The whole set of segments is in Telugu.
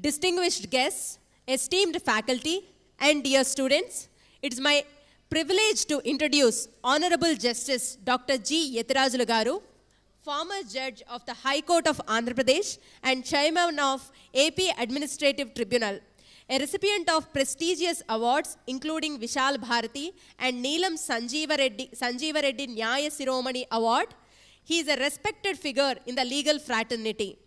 distinguished guests, esteemed faculty, and dear students, it is my privilege to introduce Honorable Justice Dr. G. Yettirajulu Garu, former judge of the High Court of Andhra Pradesh and chairman of AP Administrative Tribunal, a recipient of prestigious awards including Vishal Bharati and Neelam Sanjeeva Reddy Nyaya Shiromani Award. He is a respected figure in the legal fraternity.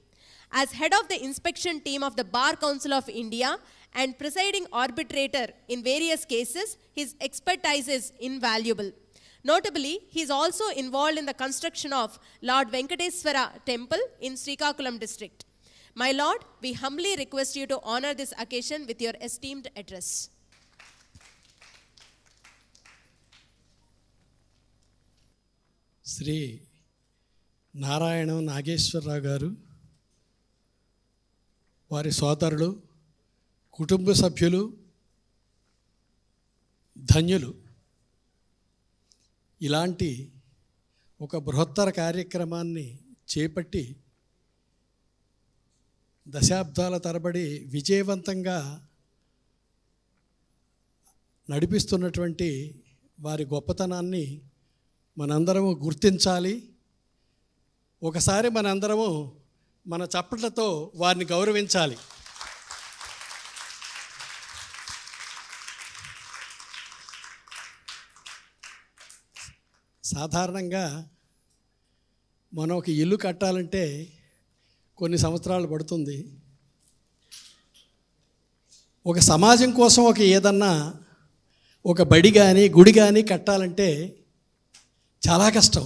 As head of the inspection team of the Bar Council of India and presiding arbitrator in various cases, his expertise is invaluable. Notably, he is also involved in the construction of Lord Venkateswara Temple in Srikakulam district. My Lord, we humbly request you to honor this occasion with your esteemed address. Shri నారాయణం నాగేశ్వరరావు గారు, వారి సోదరులు, కుటుంబ సభ్యులు ధన్యులు. ఇలాంటి ఒక బృహత్తర కార్యక్రమాన్ని చేపట్టి దశాబ్దాల తరబడి విజయవంతంగా నడిపిస్తున్నటువంటి వారి గొప్పతనాన్ని మనందరము గుర్తించాలి. ఒకసారి మనందరము మన చప్పట్లతో వారిని గౌరవించాలి. సాధారణంగా మనం ఒక ఇల్లు కట్టాలంటే కొన్ని సంవత్సరాలు పడుతుంది. ఒక సమాజం కోసం ఒక ఏదన్నా ఒక బడి కానీ గుడి కానీ కట్టాలంటే చాలా కష్టం.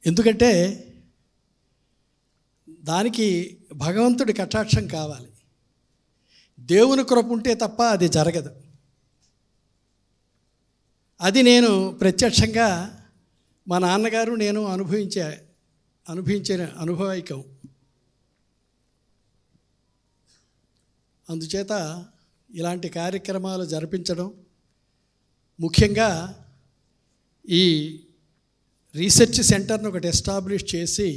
ఎందుకంటే దానికి భగవంతుడి కటాక్షం కావాలి, దేవుని కృప ఉంటే తప్ప అది జరగదు. అది నేను ప్రత్యక్షంగా మా నాన్నగారు నేను అనుభవించిన అనుభవైకం. అందుచేత ఇలాంటి కార్యక్రమాలు జరిపించడం, ముఖ్యంగా ఈ రీసెర్చ్ సెంటర్ను ఒకటి ఎస్టాబ్లిష్ చేసి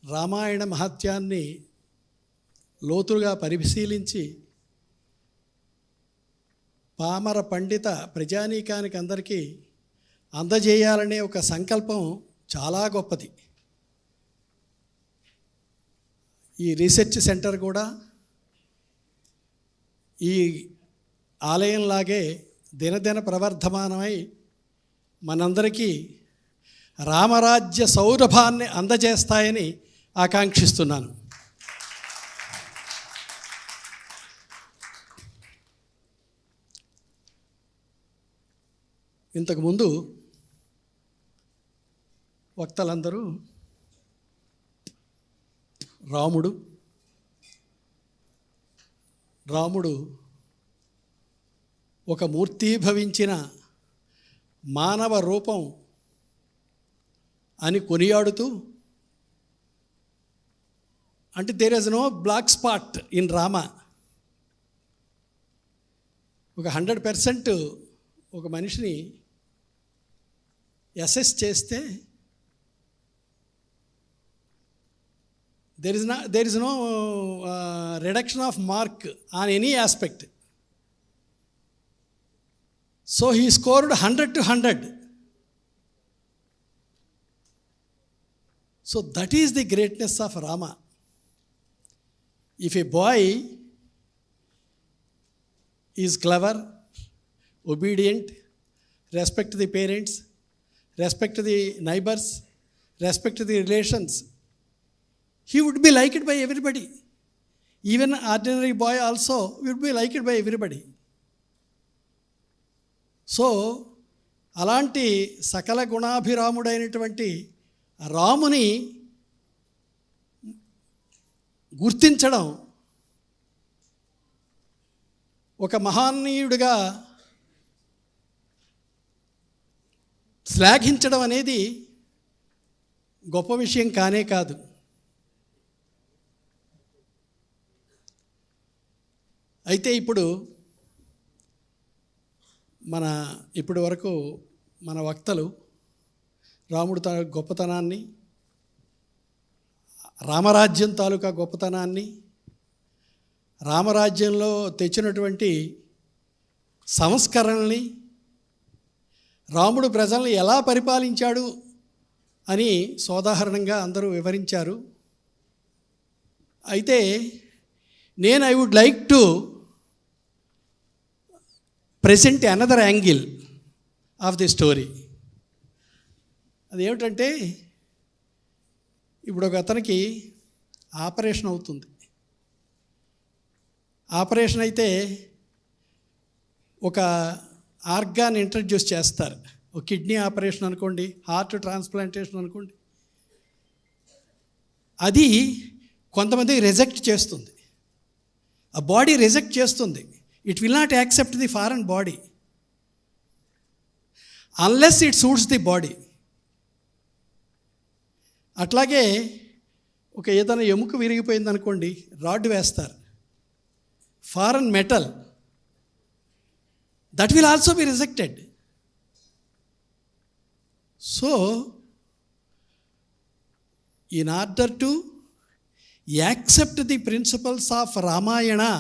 రామాయణ మహత్యాన్ని లోతుగా పరిశీలించి పామర పండిత ప్రజానీకానికి అందరికీ అందజేయాలనే ఒక సంకల్పం చాలా గొప్పది. ఈ రీసెర్చ్ సెంటర్ కూడా ఈ ఆలయంలాగే దినదిన ప్రవర్ధమానమై మనందరికీ రామరాజ్య సౌరభాన్ని అందజేస్తాయని ఆకాంక్షిస్తున్నాను. ఇంతకుముందు వక్తలందరూ రాముడు ఒక మూర్తీభవించిన మానవ రూపం అని కొనియాడుతూ, అంటే there is no black spot in Rama. ఒక 100% ఒక మనిషిని అసెస్ చేస్తే there is no reduction of mark on any aspect. So he scored 100 to 100. So that is the greatness of Rama. If a boy is clever, obedient, respect the parents, respect the neighbors, respect the relations, he would be liked by everybody. Even ordinary boy also would be liked by everybody. So అలాంటి సకల గుణాభిరాముడైనటువంటి రాముని గుర్తించడం, ఒక మహానీయుడిగా శ్లాఘించడం అనేది గొప్ప విషయం కానే కాదు. అయితే ఇప్పటి వరకు మన వక్తలు రాముడి గొప్పతనాన్ని, రామరాజ్యం తాలూకా గొప్పతనాన్ని, రామరాజ్యంలో తెచ్చినటువంటి సంస్కరణల్ని, రాముడు ప్రజల్ని ఎలా పరిపాలించాడు అని సోదాహరణంగా అందరూ వివరించారు. అయితే నేను I would like to present another angle of the story. అదేమిటంటే, ఇప్పుడు ఒక అతనికి ఆపరేషన్ అవుతుంది. ఆపరేషన్ అయితే ఒక ఆర్గాన్ ఇంట్రడ్యూస్ చేస్తారు. ఒక కిడ్నీ ఆపరేషన్ అనుకోండి, హార్ట్ ట్రాన్స్ప్లాంటేషన్ అనుకోండి. అది కొంతమంది రిజెక్ట్ చేస్తుంది, ఆ బాడీ రిజెక్ట్ చేస్తుంది. It will not accept the foreign body unless it suits the body. అట్లాగే ఒక ఏదైనా ఎముక విరిగిపోయింది అనుకోండి, రాడ్ వేస్తారు, foreign metal, that will also be rejected. So in order to accept the principles of Ramayana,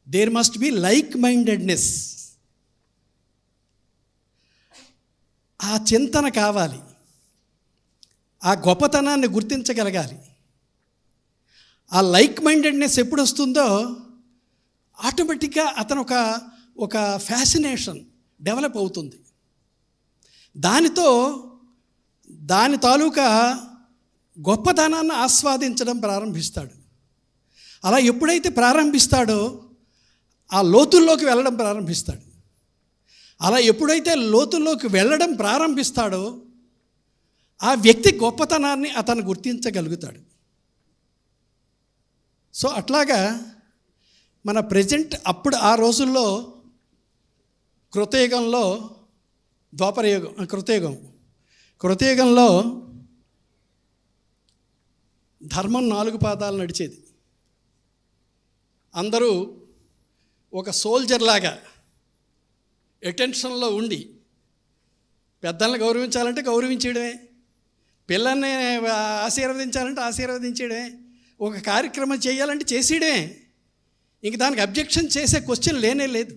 there must be like-mindedness. ఆ చింతన కావాలి, ఆ గొప్పతనాన్ని గుర్తించగలగాలి. ఆ లైక్ మైండెడ్నెస్ ఎప్పుడు వస్తుందో ఆటోమేటిక్గా అతను ఒక ఫ్యాసినేషన్ డెవలప్ అవుతుంది. దానితో దాని తాలూకా గొప్పతనాన్ని ఆస్వాదించడం ప్రారంభిస్తాడు. అలా ఎప్పుడైతే ప్రారంభిస్తాడో ఆ లోతుల్లోకి వెళ్ళడం ప్రారంభిస్తాడు. అలా ఎప్పుడైతే లోతుల్లోకి వెళ్ళడం ప్రారంభిస్తాడో ఆ వ్యక్తి గొప్పతనాన్ని అతను గుర్తించగలుగుతాడు. సో అట్లాగా మన ప్రజెంట్ అప్పుడు ఆ రోజుల్లో కృతయుగంలో, ద్వాపరయుగం, కృతయుగంలో ధర్మం 4 పాదాలు నడిచేది. అందరూ ఒక సోల్జర్ లాగా అటెన్షన్లో ఉండి, పెద్దల్ని గౌరవించాలంటే గౌరవించేయడమే, పిల్లల్ని ఆశీర్వదించాలంటే ఆశీర్వదించేయడమే, ఒక కార్యక్రమం చేయాలంటే చేసేయడమే. ఇంక దానికి అబ్జెక్షన్ చేసే క్వశ్చన్ లేనే లేదు.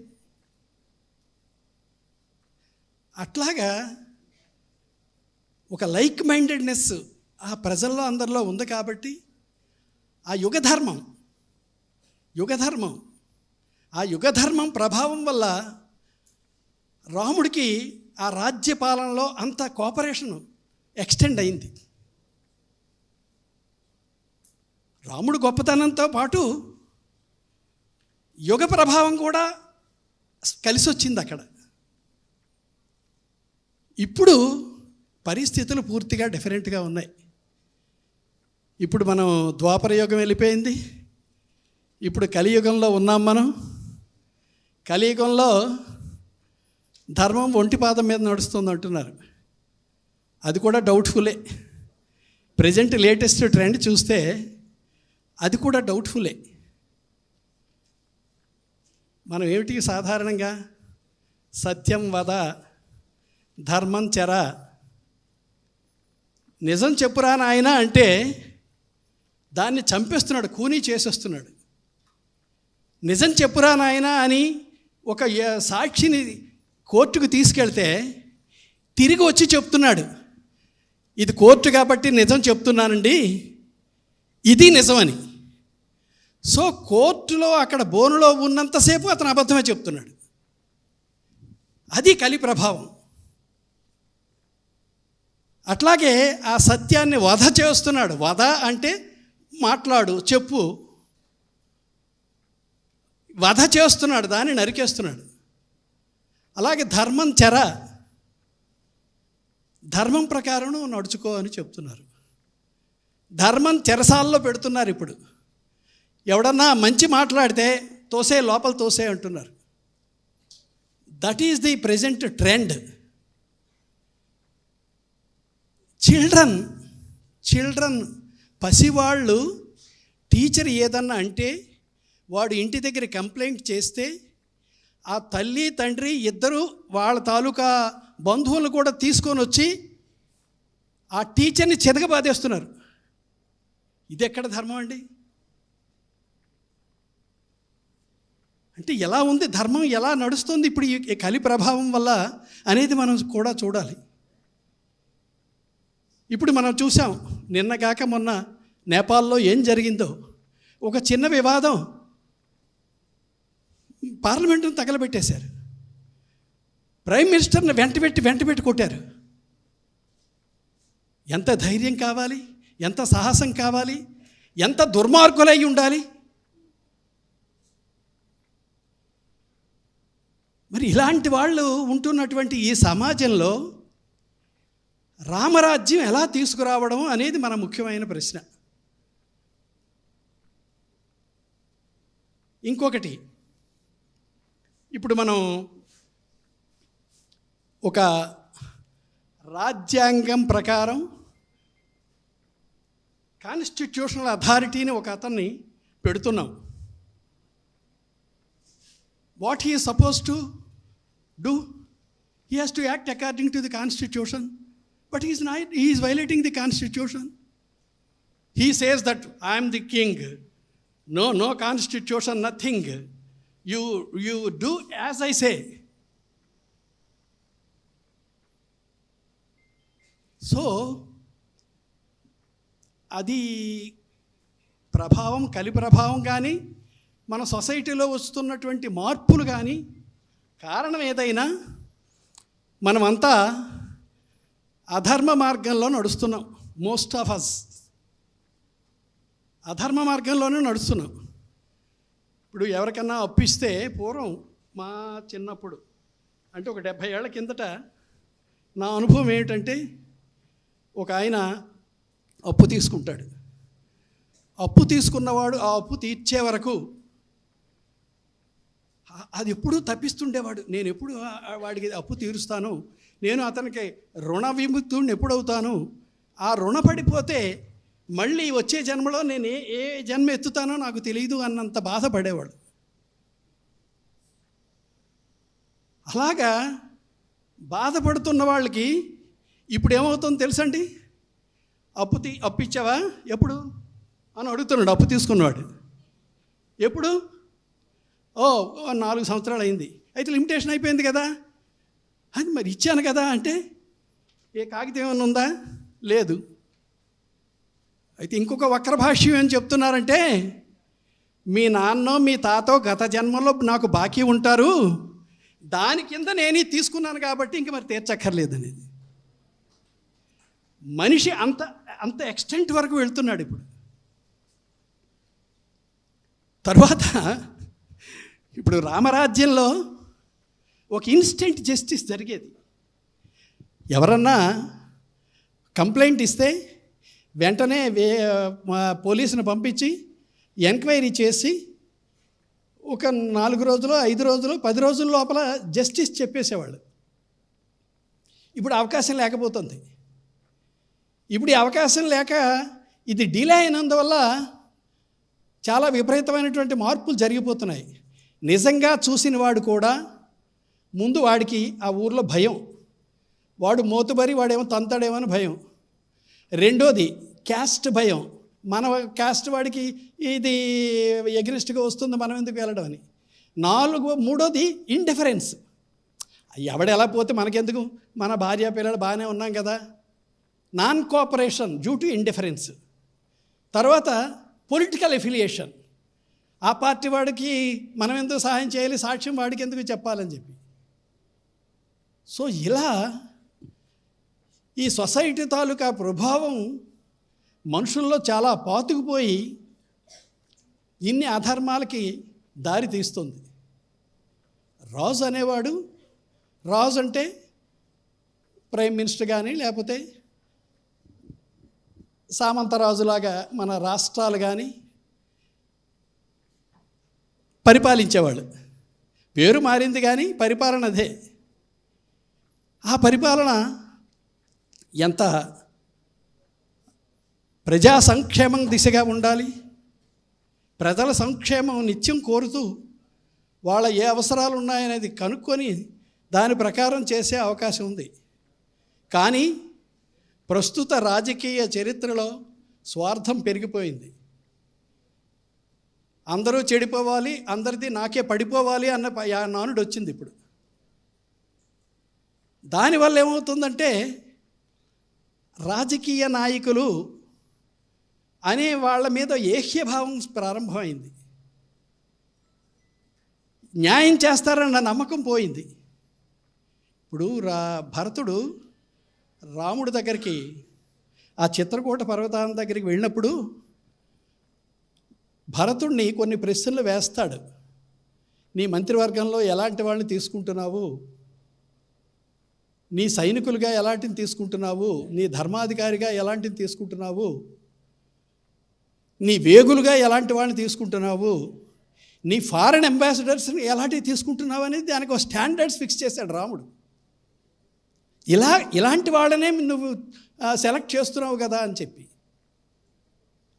అట్లాగా ఒక లైక్ మైండెడ్నెస్ ఆ ప్రజల్లో అందరిలో ఉంది. కాబట్టి ఆ యుగధర్మం ప్రభావం వల్ల రాముడికి ఆ రాజ్య పాలనలో అంత కోఆపరేషన్ ఎక్స్టెండ్ అయింది. రాముడు గొప్పతనంతో పాటు యుగ ప్రభావం కూడా కలిసి వచ్చింది అక్కడ. ఇప్పుడు పరిస్థితులు పూర్తిగా డిఫరెంట్గా ఉన్నాయి. ఇప్పుడు మనం ద్వాపర యుగం వెళ్ళిపోయింది, ఇప్పుడు కలియుగంలో ఉన్నాం మనం. కలియుగంలో ధర్మం ఒంటి పాదం మీద నడుస్తుంది అంటున్నారు. అది కూడా డౌట్ఫుల్లే. ప్రజెంట్ లేటెస్ట్ ట్రెండ్ చూస్తే అది కూడా డౌట్ఫుల్లే. మనం ఏమిటి సాధారణంగా సత్యం వద, ధర్మం చెర, నిజం చెప్పురా నాయన అంటే దాన్ని చంపేస్తున్నాడు, కూనీ చేసేస్తున్నాడు. నిజం చెప్పురా నాయన అని ఒక సాక్షిని కోర్టుకు తీసుకెళ్తే తిరిగి వచ్చి చెప్తున్నాడు, ఇది కోర్టు కాబట్టి నిజం చెప్తున్నానండి, ఇది నిజమని. సో కోర్టులో అక్కడ బోనులో ఉన్నంతసేపు అతను అబద్ధమే చెప్తున్నాడు. అది కలి ప్రభావం. అట్లాగే ఆ సత్యాన్ని వధ చేస్తున్నాడు. వధ అంటే మాట్లాడు, చెప్పు, వధ చేస్తున్నాడు, దాన్ని నరికేస్తున్నాడు. అలాగే ధర్మం చెర, ధర్మం ప్రకారం నడుచుకో అని చెప్తున్నారు. ధర్మం చెరసాల్లో పెడుతున్నారు. ఇప్పుడు ఎవడన్నా మంచి మాట్లాడితే తోసే, లోపల తోసే అంటున్నారు. That is the present trend. Children పసివాళ్ళు టీచర్ ఏదన్నా అంటే వాడు ఇంటి దగ్గర కంప్లైంట్ చేస్తే ఆ తల్లి తండ్రి ఇద్దరు వాళ్ళ తాలూకా బంధువులు కూడా తీసుకొని వచ్చి ఆ టీచర్ని చెదగబాదేస్తున్నారు. ఇది ఎక్కడ ధర్మం అండి? అంటే ఎలా ఉంది ధర్మం, ఎలా నడుస్తుంది ఇప్పుడు ఈ కలి ప్రభావం వల్ల అనేది మనం కూడా చూడాలి. ఇప్పుడు మనం చూసాం, నిన్నగాక మొన్న నేపాల్లో ఏం జరిగిందో. ఒక చిన్న వివాదం పార్లమెంటును తగలబెట్టేశారు. ప్రైమ్ మినిస్టర్ని వెంటబెట్టి కొట్టారు. ఎంత ధైర్యం కావాలి, ఎంత సాహసం కావాలి, ఎంత దుర్మార్గులై ఉండాలి. మరి ఇలాంటి వాళ్ళు ఉంటున్నటువంటి ఈ సమాజంలో రామరాజ్యం ఎలా తీసుకురావడం అనేది మన ముఖ్యమైన ప్రశ్న. ఇంకొకటి, ఇప్పుడు మనం ఒక రాజ్యాంగం ప్రకారం కాన్స్టిట్యూషనల్ అథారిటీని ఒక అతన్ని పెడుతున్నాం. What he is supposed to do? He has to act according to the Constitution, but he is violating the Constitution. He says that I am the king. No Constitution, nothing. You do as I say. So, అది ప్రభావం, కలి ప్రభావం కానీ మన సొసైటీలో వస్తున్నటువంటి మార్పులు కానీ కారణం ఏదైనా మనమంతా అధర్మ మార్గంలో నడుస్తున్నాం. మోస్ట్ ఆఫ్ అస్ అధర్మ మార్గంలోనే నడుస్తున్నాం. ఇప్పుడు ఎవరికన్నా అప్పిస్తే, పూర్వం మా చిన్నప్పుడు అంటే ఒక 70 ఏళ్ల కిందట నా అనుభవం ఏమిటంటే, ఒక ఆయన అప్పు తీసుకుంటాడు. అప్పు తీసుకున్నవాడు ఆ అప్పు తీర్చే వరకు అది ఎప్పుడూ తప్పిస్తుండేవాడు. నేను ఎప్పుడు వాడికి అప్పు తీరుస్తాను, నేను అతనికి రుణ విముక్తుడిని ఎప్పుడవుతాను, ఆ రుణపడిపోతే మళ్ళీ వచ్చే జన్మలో నేను ఏ జన్మ ఎత్తుతానో నాకు తెలియదు అన్నంత బాధపడేవాడు. అలాగా బాధపడుతున్న వాళ్ళకి ఇప్పుడు ఏమవుతుందో తెలుసండి? అప్పు ఇచ్చావా ఎప్పుడు అని అడుగుతున్నాడు. అప్పు తీసుకున్నవాడు ఎప్పుడు? 4 సంవత్సరాలు అయింది. అయితే లిమిటేషన్ అయిపోయింది కదా. అది మరి ఇచ్చాను కదా అంటే, ఏ కాగితం ఏమైనా ఉందా? లేదు. అయితే ఇంకొక వక్ర భాష్యం ఏం చెప్తున్నారంటే, మీ నాన్నో మీ తాతో గత జన్మలో నాకు బాకీ ఉంటారు, దాని కింద నేను తీసుకున్నాను కాబట్టి ఇంక మరి తీర్చక్కర్లేదు అనేది. మనిషి అంత ఎక్స్టెంట్ వరకు వెళ్తున్నాడు ఇప్పుడు. తర్వాత ఇప్పుడు రామరాజ్యంలో ఒక ఇన్స్టెంట్ జస్టిస్ జరిగేది. ఎవరన్నా కంప్లైంట్ ఇస్తే వెంటనే పోలీసును పంపించి ఎంక్వైరీ చేసి ఒక 4 రోజులు, 5 రోజులు, 10 రోజుల లోపల జస్టిస్ చెప్పేసేవాళ్ళు. ఇప్పుడు అవకాశం లేకపోతుంది. ఇప్పుడు ఈ అవకాశం లేక ఇది డిలే అయినందువల్ల చాలా విపరీతమైనటువంటి మార్పులు జరిగిపోతున్నాయి. నిజంగా చూసిన వాడు కూడా ముందు వాడికి ఆ ఊర్లో భయం, వాడు మోతుబరి, వాడేమో తంతాడేమో అని భయం. రెండోది క్యాస్ట్ భయం, మన క్యాస్ట్ వాడికి ఇది ఎగ్నెస్ట్గా వస్తుంది, మనం ఎందుకు వెళ్ళడం అని. మూడోది ఇండిఫరెన్స్, ఎవడు ఎలా పోతే మనకెందుకు, మన భార్య పిల్లలు బాగానే ఉన్నాం కదా. Non cooperation due to indifference. తర్వాత పొలిటికల్ ఎఫిలియేషన్, ఆ పార్టీ వాడికి మనం ఎందుకు సహాయం చేయాలి, సాక్ష్యం వాడికి ఎందుకు చెప్పాలని చెప్పి. సో ఇలా ఈ సొసైటీ తాలూకా ప్రభావం మనుషుల్లో చాలా పాతుకుపోయి ఇన్ని అధర్మాలకి దారి తీస్తుంది. రాజు అనేవాడు, రాజు అంటే ప్రైమ్ మినిస్టర్ కానీ లేకపోతే సామంతరాజులాగా మన రాష్ట్రాలు కానీ పరిపాలించేవాళ్ళు. పేరు మారింది కానీ పరిపాలన అదే. ఆ పరిపాలన ఎంత ప్రజా సంక్షేమం దిశగా ఉండాలి, ప్రజల సంక్షేమం నిత్యం కోరుతూ వాళ్ళ ఏ అవసరాలు ఉన్నాయనేది కనుక్కొని దాని ప్రకారం చేసే అవకాశం ఉంది. కానీ ప్రస్తుత రాజకీయ చరిత్రలో స్వార్థం పెరిగిపోయింది. అందరూ చెడిపోవాలి, అందరిది నాకే పడిపోవాలి అన్న నానుడు వచ్చింది ఇప్పుడు. దానివల్ల ఏమవుతుందంటే రాజకీయ నాయకులు అనే వాళ్ళ మీద ఏహ్యభావం ప్రారంభమైంది. న్యాయం చేస్తారన్న నమ్మకం పోయింది. ఇప్పుడు భరతుడు రాముడి దగ్గరికి, ఆ చిత్రకూట పర్వతాల దగ్గరికి వెళ్ళినప్పుడు భరతుడిని కొన్ని ప్రశ్నలు వేస్తాడు. నీ మంత్రివర్గంలో ఎలాంటి వాళ్ళని తీసుకుంటున్నావు, నీ సైనికులుగా ఎలాంటిని తీసుకుంటున్నావు, నీ ధర్మాధికారిగా ఎలాంటిని తీసుకుంటున్నావు, నీ వేగులుగా ఎలాంటి వాళ్ళని తీసుకుంటున్నావు, నీ ఫారెన్ అంబాసిడర్స్ని ఎలాంటివి తీసుకుంటున్నావు అనేది దానికి ఒక స్టాండర్డ్స్ ఫిక్స్ చేశాడు రాముడు. ఇలాంటి వాళ్ళనే నువ్వు సెలెక్ట్ చేస్తున్నావు కదా అని చెప్పి.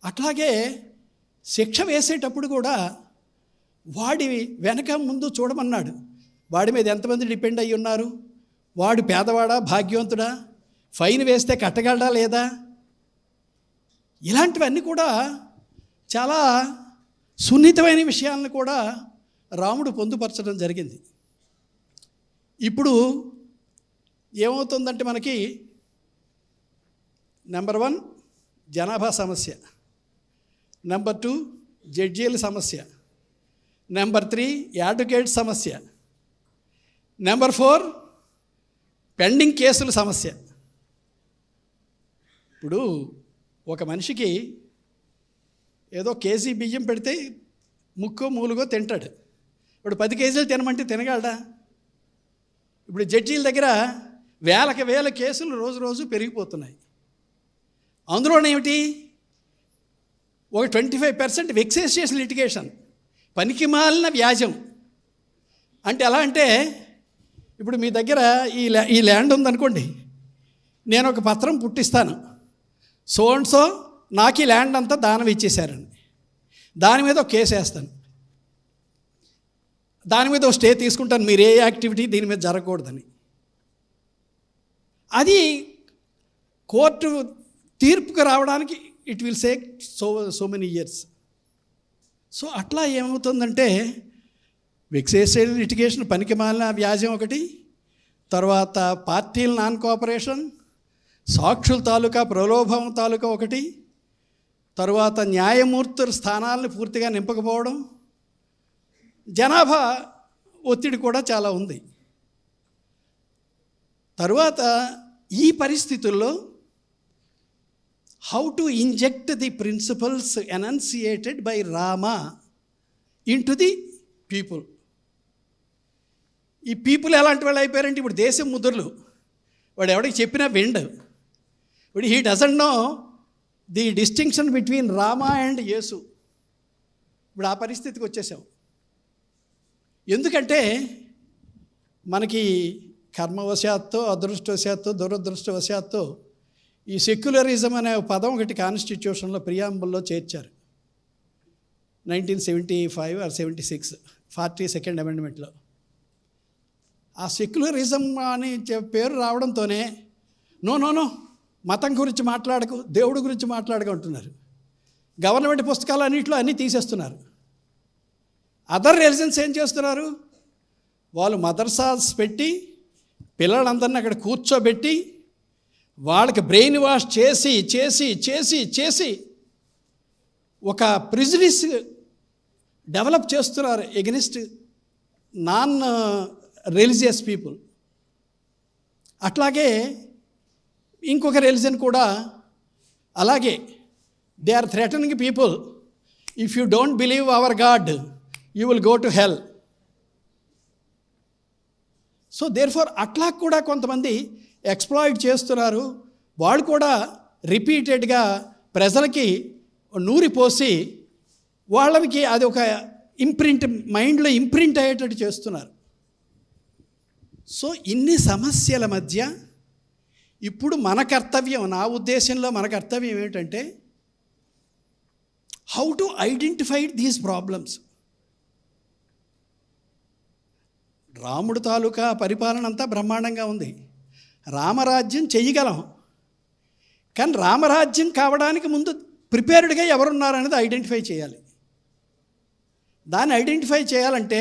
అట్లాగే శిక్ష వేసేటప్పుడు కూడా వాడి వెనక ముందు చూడమన్నాడు. వాడి మీద ఎంతమంది డిపెండ్ అయ్యి ఉన్నారు, వాడు పేదవాడా భాగ్యవంతుడా, ఫైన్ వేస్తే కట్టగలడా లేదా, ఇలాంటివన్నీ కూడా చాలా సున్నితమైన విషయాలను కూడా రాముడు పొందుపరచడం జరిగింది. ఇప్పుడు ఏమవుతుందంటే మనకి నెంబర్ 1 జనాభా సమస్య, నెంబర్ 2 జడ్జీల సమస్య, నెంబర్ 3 అడ్వకేట్ సమస్య, నెంబర్ 4 పెండింగ్ కేసుల సమస్య. ఇప్పుడు ఒక మనిషికి ఏదో కేజీ బియ్యం పెడితే ముక్కో మూలుగో తింటాడు. ఇప్పుడు 10 కేజీలు తినమంటే తినగలడా? ఇప్పుడు జడ్జీల దగ్గర వేల కేసులు రోజు పెరిగిపోతున్నాయి. అందులోనేమిటి, ఒక 25% వెక్సేషియస్ లిటిగేషన్, పనికి మాలిన వ్యాజ్యం. అంటే ఎలా అంటే, ఇప్పుడు మీ దగ్గర ఈ ల్యాండ్ ఉందనుకోండి, నేను ఒక పత్రం పుట్టిస్తాను, సో అండ్ సో నాకు ఈ ల్యాండ్ అంతా దానం ఇచ్చేశారండి, దాని మీద ఒక కేసు వేస్తాను, దాని మీద ఒక స్టే తీసుకుంటాను, మీరు ఏ యాక్టివిటీ దీని మీద జరగకూడదని. అది కోర్టు తీర్పుకు రావడానికి it will take so many years. So అట్లా ఏమవుతుందంటే వెక్సేషియస్ లిటిగేషన్, పనికి మాలిన వ్యాజ్యం ఒకటి, తర్వాత పార్టీల నాన్ కోఆపరేషన్, సాక్షుల తాలూకా ప్రలోభం తాలూకా ఒకటి, తరువాత న్యాయమూర్తుల స్థానాలను పూర్తిగా నింపకపోవడం, జనాభా ఒత్తిడి కూడా చాలా ఉంది. తరువాత ఈ పరిస్థితుల్లో how to inject the principles enunciated by Rama into the people. ఈ పీపుల్ ఎలాంటి వాళ్ళు అయిపోయారంటే ఇప్పుడు దేశం ముద్రలు, వాడు ఎవడికి చెప్పినా విండు. ఇప్పుడు he doesn't know the distinction between Rama and Yesu. ఇప్పుడు ఆ పరిస్థితికి వచ్చేసాం. ఎందుకంటే మనకి కర్మవశాత్తు, అదృష్టవశాత్తు, దురదృష్టవశాత్తు ఈ సెక్యులరిజం అనే పదం ఒకటి కాన్స్టిట్యూషన్లో ప్రియాంబుల్లో చేర్చారు 1975 or 76 42nd అమెండ్మెంట్లో. ఆ సెక్యులరిజం అని పేరు రావడంతోనే నో మతం గురించి మాట్లాడకు, దేవుడి గురించి మాట్లాడకు అంటున్నారు. గవర్నమెంట్ పుస్తకాలు అన్నింటిలో అన్నీ తీసేస్తున్నారు. అదర్ రిలీజన్స్ ఏం చేస్తున్నారు, వాళ్ళు మదర్సాస్ పెట్టి పిల్లలందరినీ అక్కడ కూర్చోబెట్టి వాళ్ళకి బ్రెయిన్ వాష్ చేసి చేసి చేసి చేసి ఒక ప్రిజుడిస్ డెవలప్ చేస్తున్నారు ఎగెనిస్ట్ నాన్ రిలీజియస్ పీపుల్. అట్లాగే ఇంకొక రిలీజన్ కూడా అలాగే they are threatening people, if you don't believe our god you will go to hell. So therefore అట్లా కూడా కొంతమంది ఎక్స్ప్లాయిట్ చేస్తున్నారు. వాళ్ళు కూడా రిపీటెడ్గా ప్రజలకి నూరిపోసి వాళ్ళకి అది ఒక మైండ్లో ఇంప్రింట్ అయ్యేటట్టు చేస్తున్నారు. సో ఇన్ని సమస్యల మధ్య ఇప్పుడు మన కర్తవ్యం, నా ఉద్దేశంలో మన కర్తవ్యం ఏమిటంటే how to identify these problems. రాముడు తాలూకా పరిపాలన అంతా బ్రహ్మాండంగా ఉంది, రామరాజ్యం చెయ్యగలం. కానీ రామరాజ్యం కావడానికి ముందు ప్రిపేర్డ్గా ఎవరున్నారనేది ఐడెంటిఫై చేయాలి. దాన్ని ఐడెంటిఫై చేయాలంటే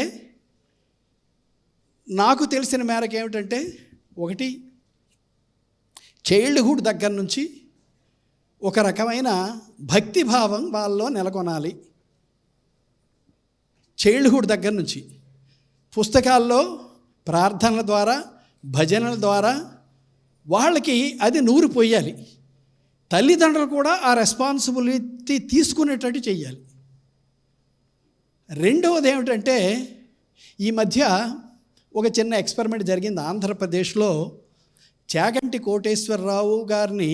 నాకు తెలిసిన మేరకు ఏమిటంటే, ఒకటి, చైల్డ్హుడ్ దగ్గర నుంచి ఒక రకమైన భక్తిభావం వాళ్ళలో నెలకొనాలి. చైల్డ్హుడ్ దగ్గర నుంచి పుస్తకాల్లో ప్రార్థనల ద్వారా, భజనల ద్వారా వాళ్ళకి అది నూరు పోయాలి. తల్లిదండ్రులు కూడా ఆ రెస్పాన్సిబిలిటీ తీసుకునేటట్టు చెయ్యాలి. రెండవది ఏమిటంటే, ఈ మధ్య ఒక చిన్న ఎక్స్పెరిమెంట్ జరిగింది ఆంధ్రప్రదేశ్లో. చాగంటి కోటేశ్వరరావు గారిని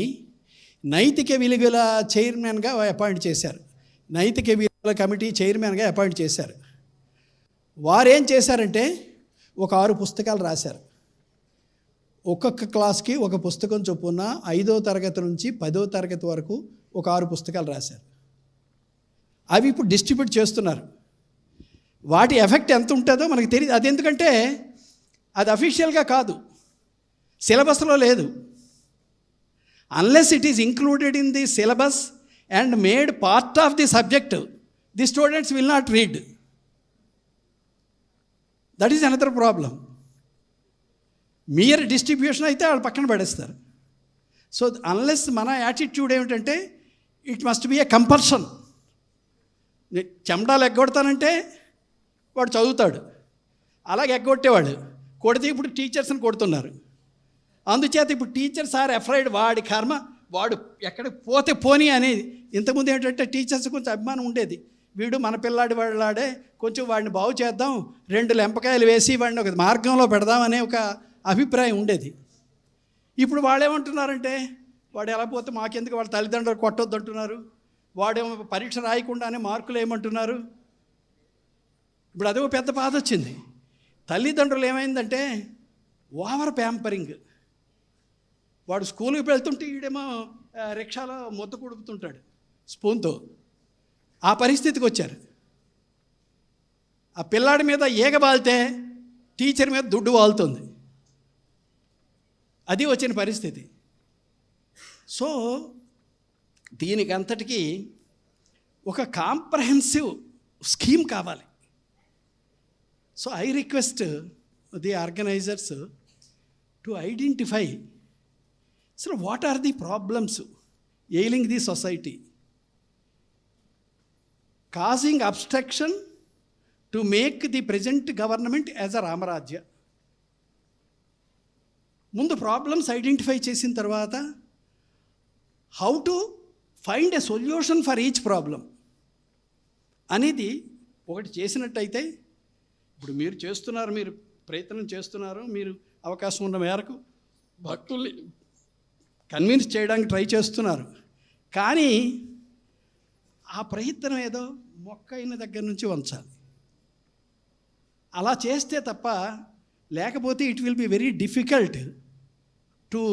నైతిక విలువల చైర్మన్గా అపాయింట్ చేశారు. నైతిక విలువల కమిటీ చైర్మన్గా అపాయింట్ చేశారు. వారేం చేశారంటే, ఒక 6 పుస్తకాలు రాశారు. ఒక్కొక్క క్లాస్కి ఒక పుస్తకం చొప్పున 5వ తరగతి నుంచి 10వ తరగతి వరకు ఒక 6 పుస్తకాలు రాశారు. అవి ఇప్పుడు డిస్ట్రిబ్యూట్ చేస్తున్నారు. వాటి ఎఫెక్ట్ ఎంత ఉంటుందో మనకు తెలియదు. అది ఎందుకంటే అది అఫీషియల్గా కాదు, సిలబస్లో లేదు. Unless it is included in the syllabus and made part of the subject, the students will not read. That is another problem. mere distribution అయితే వాళ్ళు పక్కన పడేస్తారు. సో అన్లెస్ మన యాటిట్యూడ్ ఏమిటంటే, it must be a compulsion. చెమడాలు ఎగ్గొడతానంటే వాడు చదువుతాడు, అలాగే ఎగ్గొట్టేవాడు. కొడితే ఇప్పుడు టీచర్స్ని కొడుతున్నారు. అందుచేత ఇప్పుడు టీచర్స్ ఆర్ అఫ్రైడ్, వాడి కర్మ వాడు ఎక్కడికి పోతే పోనీ అనేది. ఇంతకుముందు ఏంటంటే టీచర్స్ కొంచెం అభిమానం ఉండేది, వీడు మన పిల్లాడి వాళ్ళాడే, కొంచెం వాడిని బాగు చేద్దాం, 2 లెంపకాయలు వేసి వాడిని ఒక మార్గంలో పెడదామనే ఒక అభిప్రాయం ఉండేది. ఇప్పుడు వాళ్ళు ఏమంటున్నారంటే, వాడు ఎలా పోతే మాకెందుకు, వాళ్ళ తల్లిదండ్రులు కొట్టొద్దు అంటున్నారు. వాడేమో పరీక్ష రాయకుండానే మార్కులు ఏమంటున్నారు. ఇప్పుడు అదే పెద్ద బాధ వచ్చింది. తల్లిదండ్రులు ఏమైందంటే ఓవర్ ప్యాంపరింగ్. వాడు స్కూల్కి వెళ్తుంటే ఈడేమో రిక్షాలో ముద్ద కుడుపుతుంటాడు స్పూన్తో. ఆ పరిస్థితికి వచ్చారు. ఆ పిల్లాడి మీద ఈగ వాలితే టీచర్ మీద దుడ్డు వాలుతుంది. అది వచ్చిన పరిస్థితి. సో దీనికి అంతటికీ ఒక కాంప్రహెన్సివ్ స్కీమ్ కావాలి. So I request the organisers to identify so what are the problems ailing the society, causing obstruction to make the present government as a Ramarajya. ముందు ప్రాబ్లమ్స్ ఐడెంటిఫై చేసిన తర్వాత how to find a solution for each problem అనేది ఒకటి చేసినట్టయితే, ఇప్పుడు మీరు చేస్తున్నారు, మీరు ప్రయత్నం చేస్తున్నారు, మీరు అవకాశం ఉన్న మేరకు భక్తుల్ని కన్విన్స్ చేయడానికి ట్రై చేస్తున్నారు. కానీ ఆ ప్రయత్నం ఏదో మొక్క అయిన దగ్గర నుంచి వంచాలి. అలా చేస్తే తప్ప, లేకపోతే it will be very difficult to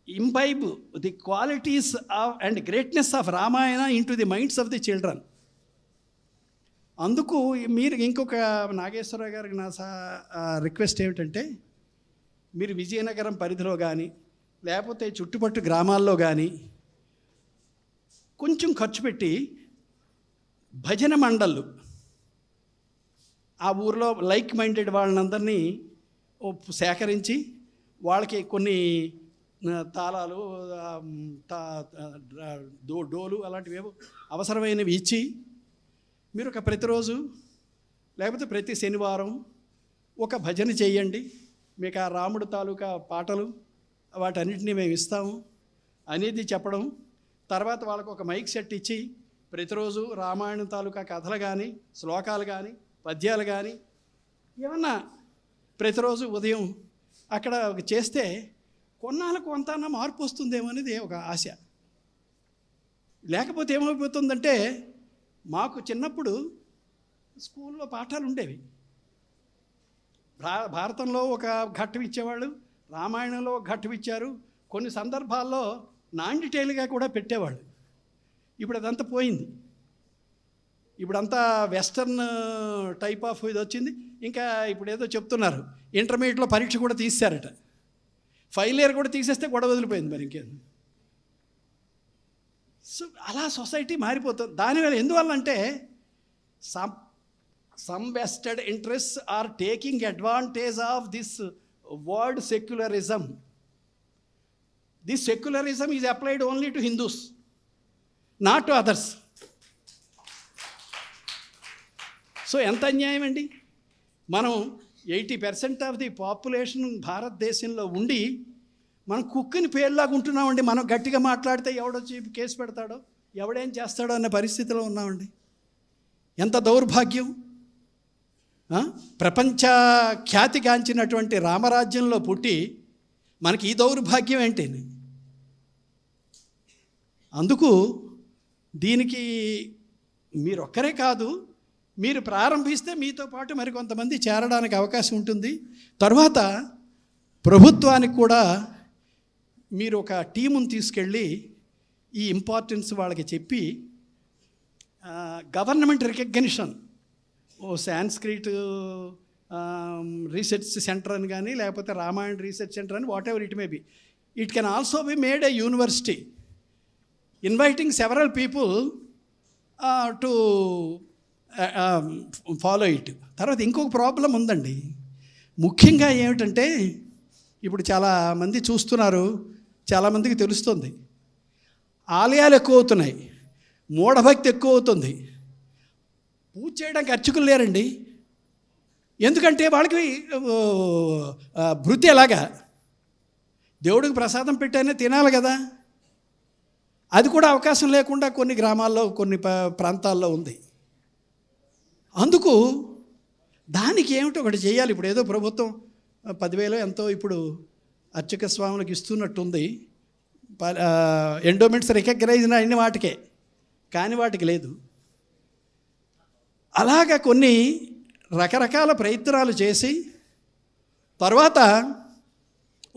imbibe the qualities of and greatness of Ramayana into the minds of the children. అందుకు మీరు ఇంకొక నాగేశ్వరరావు గారికి నా రిక్వెస్ట్ ఏమిటంటే, మీరు విజయనగరం పరిధిలో కానీ లేకపోతే చుట్టుపట్టు గ్రామాల్లో కానీ కొంచెం ఖర్చు పెట్టి భజన మండళ్ళు, ఆ ఊరిలో లైక్ మైండెడ్ వాళ్ళందరినీ సేకరించి వాళ్ళకి కొన్ని తాళాలు, డోలు అలాంటివి అవసరమైనవి ఇచ్చి, మీరు ఒక ప్రతిరోజు లేకపోతే ప్రతి శనివారం ఒక భజన చేయండి, మీకు ఆ రాముడు తాలూకా పాటలు వాటన్నిటినీ మేము ఇస్తాము అనేది చెప్పడం. తర్వాత వాళ్ళకు ఒక మైక్ సెట్ ఇచ్చి ప్రతిరోజు రామాయణం తాలూకా కథలు కానీ, శ్లోకాలు కానీ, పద్యాలు కానీ ఏమన్నా ప్రతిరోజు ఉదయం అక్కడ చేస్తే కొన్నాళ్ళకు కొంత మార్పు వస్తుందేమో అనేది ఒక ఆశ. లేకపోతే ఏమైపోతుందంటే, మాకు చిన్నప్పుడు స్కూల్లో పాఠాలు ఉండేవి. భారతంలో ఒక ఘట్టం ఇచ్చేవాళ్ళు, రామాయణంలో ఒక ఘట్టం ఇచ్చారు, కొన్ని సందర్భాల్లో నాన్ డీటెయిల్గా కూడా పెట్టేవాళ్ళు. ఇప్పుడు అదంతా పోయింది. ఇప్పుడంతా వెస్టర్న్ టైప్ ఆఫ్ ఇది వచ్చింది. ఇంకా ఇప్పుడు ఏదో చెప్తున్నారు, ఇంటర్మీడియట్లో పరీక్ష కూడా తీశారట. ఫైనల్ ఇయర్ కూడా తీసేస్తే గొడవ వదిలిపోయింది. మరి ఇంకేం. సో అలా సొసైటీ మారిపోతుంది. దానివల్ల ఎందువల్ల అంటే some vested interests are taking advantage of this word secularism. This secularism is applied only to Hindus, not to others. So ఎంత అన్యాయం అండి. మనం 80% ఆఫ్ ది పాపులేషన్ భారతదేశంలో ఉండి మనం కుక్కిని పేర్లాగా ఉంటున్నామండి. మనం గట్టిగా మాట్లాడితే ఎవడొచ్చి కేసు పెడతాడో, ఎవడేం చేస్తాడో అనే పరిస్థితిలో ఉన్నామండి. ఎంత దౌర్భాగ్యం. ప్రపంచ ఖ్యాతిగాంచినటువంటి రామరాజ్యంలో పుట్టి మనకి ఈ దౌర్భాగ్యం ఏంటి? అందుకు దీనికి మీరొక్కరే కాదు, మీరు ప్రారంభిస్తే మీతో పాటు మరికొంతమంది చేరడానికి అవకాశం ఉంటుంది. తర్వాత ప్రభుత్వానికి కూడా మీరు ఒక టీమును తీసుకెళ్ళి ఈ ఇంపార్టెన్స్ వాళ్ళకి చెప్పి government recognition, Sanskrit research centre అని కానీ, లేకపోతే రామాయణ రీసెర్చ్ సెంటర్ అని, what ever it may be, it can also be made a university inviting several people to follow it. తర్వాత ఇంకొక ప్రాబ్లం ఉందండి. ముఖ్యంగా ఏమిటంటే, ఇప్పుడు చాలామంది చూస్తున్నారు, చాలామందికి తెలుస్తుంది, ఆలయాలు ఎక్కువ అవుతున్నాయి, మూఢభక్తి ఎక్కువ అవుతుంది. పూజ చేయడానికి అర్చకులు లేరండి. ఎందుకంటే వాళ్ళకి భృతి ఎలాగా, దేవుడికి ప్రసాదం పెట్టైనా తినాలి కదా, అది కూడా అవకాశం లేకుండా కొన్ని గ్రామాల్లో, కొన్ని ప్రాంతాల్లో ఉంది. అందుకు దానికి ఏమిటో ఒకటి చేయాలి. ఇప్పుడు ఏదో ప్రభుత్వం 10,000 ఎంతో ఇప్పుడు అర్చక స్వాములకు ఇస్తున్నట్టుంది. ఎండోమెంట్స్ రికగ్నైజ్ అయిన వాటికే, కాని వాటికి లేదు. అలాగా కొన్ని రకరకాల ప్రయత్నాలు చేసి తర్వాత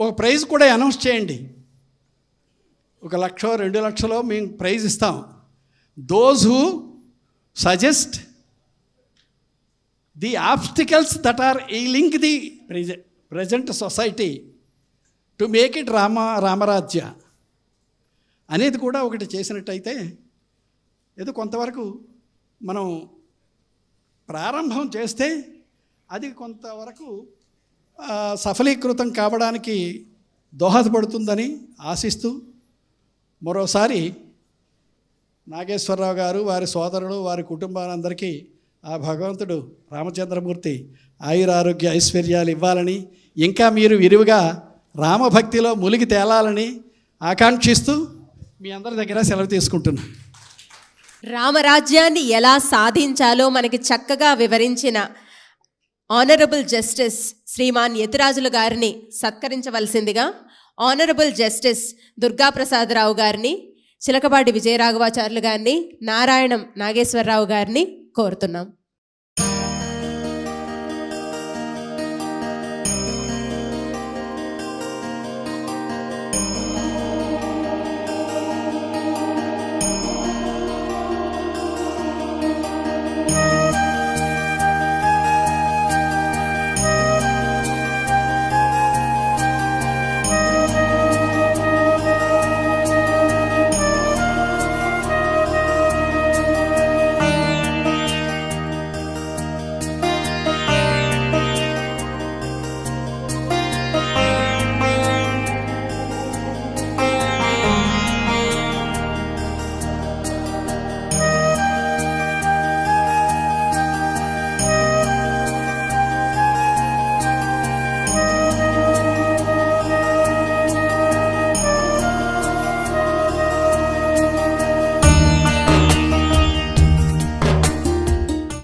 ఒక ప్రైజ్ కూడా అనౌన్స్ చేయండి. 1,00,000 2,00,000 మేము ప్రైజ్ ఇస్తాం. Those who suggest the obstacles that are ailing the present society to make it Ramarajya అనేది కూడా ఒకటి చేసినట్టయితే ఏదో కొంతవరకు మనం ప్రారంభం చేస్తే అది కొంతవరకు సఫలీకృతం కావడానికి దోహదపడుతుందని ఆశిస్తూ, మరోసారి నాగేశ్వరరావు గారు, వారి సోదరులు, వారి కుటుంబాలందరికీ ఆ భగవంతుడు రామచంద్రమూర్తి ఆయురారోగ్య ఐశ్వర్యాలు ఇవ్వాలని, ఇంకా మీరు విరివిగా రామభక్తిలో మునిగి తేలాలని ఆకాంక్షిస్తూ మీ అందరి దగ్గర సెలవు తీసుకుంటున్నాను. రామరాజ్యాన్ని ఎలా సాధించాలో మనకి చక్కగా వివరించిన ఆనరబుల్ జస్టిస్ శ్రీమాన్ యతిరాజులు గారిని సత్కరించవలసిందిగా ఆనరబుల్ జస్టిస్ దుర్గాప్రసాదరావు గారిని, చిలకపాటి విజయరాఘవాచార్యులు గారిని, నారాయణం నాగేశ్వరరావు గారిని కోరుతున్నాం.